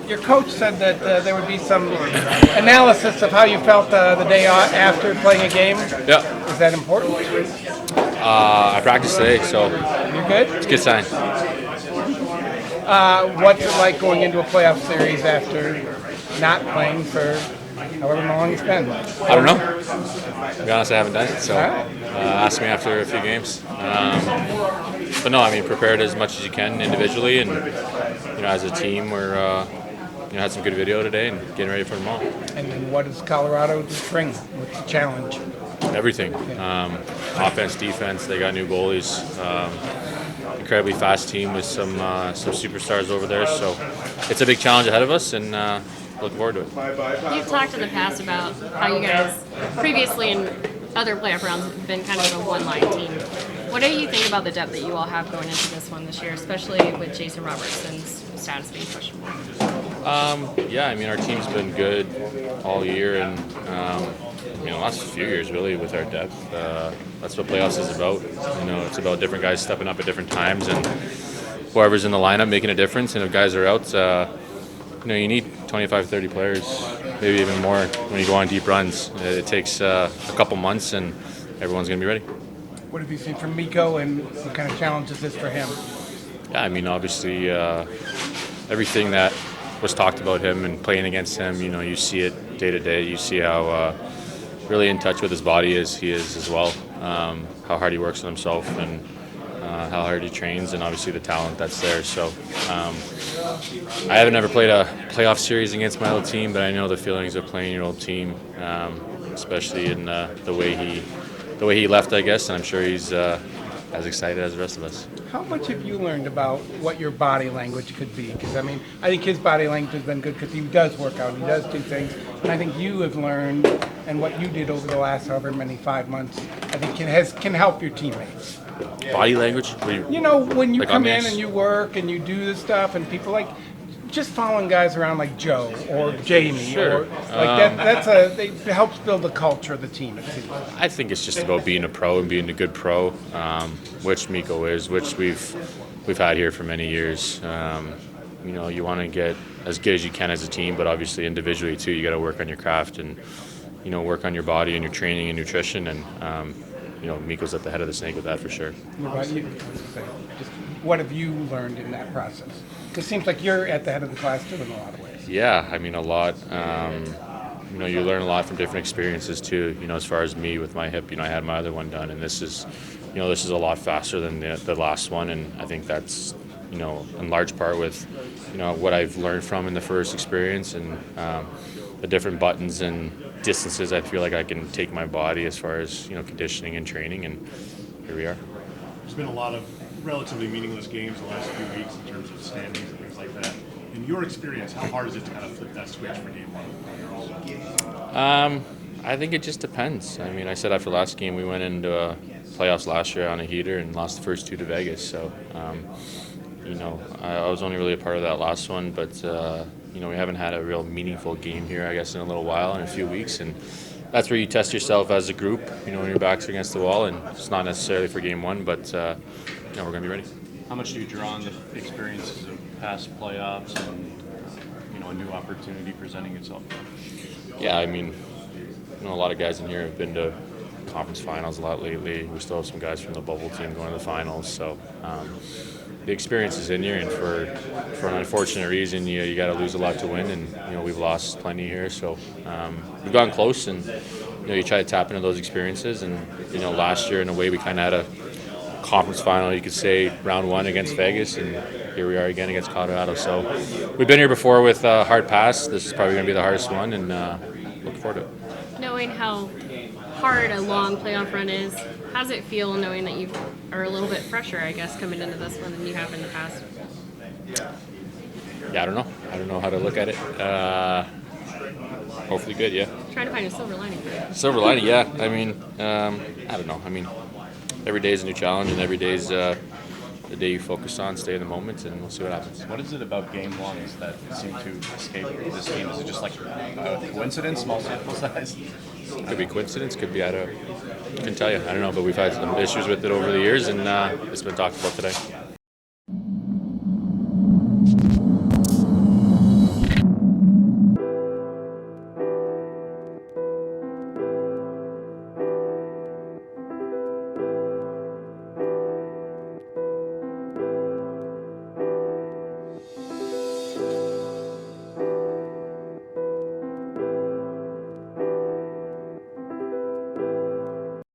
Your coach said that there would be some analysis of how you felt the day after playing a game. Yeah. Is that important? I practiced today, so You're good? it's a good sign. What's it like going into a playoff series after not playing for however long it's been? I don't know. To be honest, I haven't done it, so ask me after a few games. But no, I mean, prepared as much as you can individually, and as a team, we're had some good video today and getting ready for tomorrow. And then what does Colorado bring? What's the challenge? Everything. Offense, defense. They got new goalies. Incredibly fast team with some superstars over there. So it's a big challenge ahead of us, and looking forward to it. You've talked in the past about how you guys previously in other playoff rounds have been kind of a one-line team. What do you think about the depth that you all have going into this one this year, especially with Jason Robertson's status being questionable? Yeah, I mean, our team's been good all year, and the last few years really with our depth. That's what playoffs is about. It's about different guys stepping up at different times, and whoever's in the lineup making a difference. And if guys are out, you need 25, 30 players, maybe even more when you go on deep runs. It takes a couple months, and everyone's going to be ready. What have you seen from Mikko, and what kind of challenge is this for him? Yeah, I mean, obviously, everything that was talked about him and playing against him, you see it day to day. You see how really in touch with his body he is as well, how hard he works on himself, and how hard he trains, and obviously the talent that's there. So I haven't ever played a playoff series against my old team, but I know the feelings of playing your old team, especially in the way he left, I guess, and I'm sure he's as excited as the rest of us. How much have you learned about what your body language could be? Because, I think his body language has been good because he does work out, he does do things. And I think you have learned, and what you did over the last however many 5 months, I think can help your teammates. Body language? When you like come in and you work and you do this stuff, and people just following guys around like Joe or Jamie, Sure. or it helps build the culture of the team. It seems. I think it's just about being a pro and being a good pro, which Mikko is, which we've had here for many years. You want to get as good as you can as a team, but obviously individually too. You got to work on your craft and work on your body and your training and nutrition. And Mikko's at the head of the snake with that for sure. What about you? What have you learned in that process? Because it seems like you're at the head of the class too in a lot of ways. Yeah, I mean a lot. You learn a lot from different experiences too. As far as me with my hip, I had my other one done, and this is a lot faster than the last one, and I think that's in large part with what I've learned from in the first experience, and the different buttons and distances I feel like I can take my body as far as conditioning and training, and here we are. There's been a lot of relatively meaningless games the last few weeks in terms of standings and things like that. In your experience, how hard is it to kind of flip that switch for game one? I think it just depends. I mean, I said after last game we went into playoffs last year on a heater and lost the first two to Vegas. So, I was only really a part of that last one, but we haven't had a real meaningful game here, I guess, in a little while, in a few weeks, and that's where you test yourself as a group. When your backs are against the wall, and it's not necessarily for game one, but we're going to be ready. How much do you draw on the experiences of past playoffs and a new opportunity presenting itself? Yeah, I mean, a lot of guys in here have been to conference finals a lot lately. We still have some guys from the bubble team going to the finals, so the experience is in here, and for an unfortunate reason, you got to lose a lot to win, and we've lost plenty here, so we've gotten close, and you try to tap into those experiences, and last year in a way we kind of had a conference final, you could say, round one against Vegas, and here we are again against Colorado. So we've been here before with hard pass. This is probably going to be the hardest one, and looking forward to it. Knowing how hard a long playoff run is, how does it feel knowing that you are a little bit fresher, I guess, coming into this one than you have in the past? Yeah, I don't know. I don't know how to look at it. Hopefully good, yeah. Trying to find a silver lining. Silver lining, yeah. I mean, I don't know. I mean, every day is a new challenge, and every day is the day you focus on, stay in the moment, and we'll see what happens. What is it about game ones that seem to escape this team? Is it just like a coincidence, small sample size? Could be coincidence, could be, couldn't tell you. I don't know, but we've had some issues with it over the years, and it's been talked about today.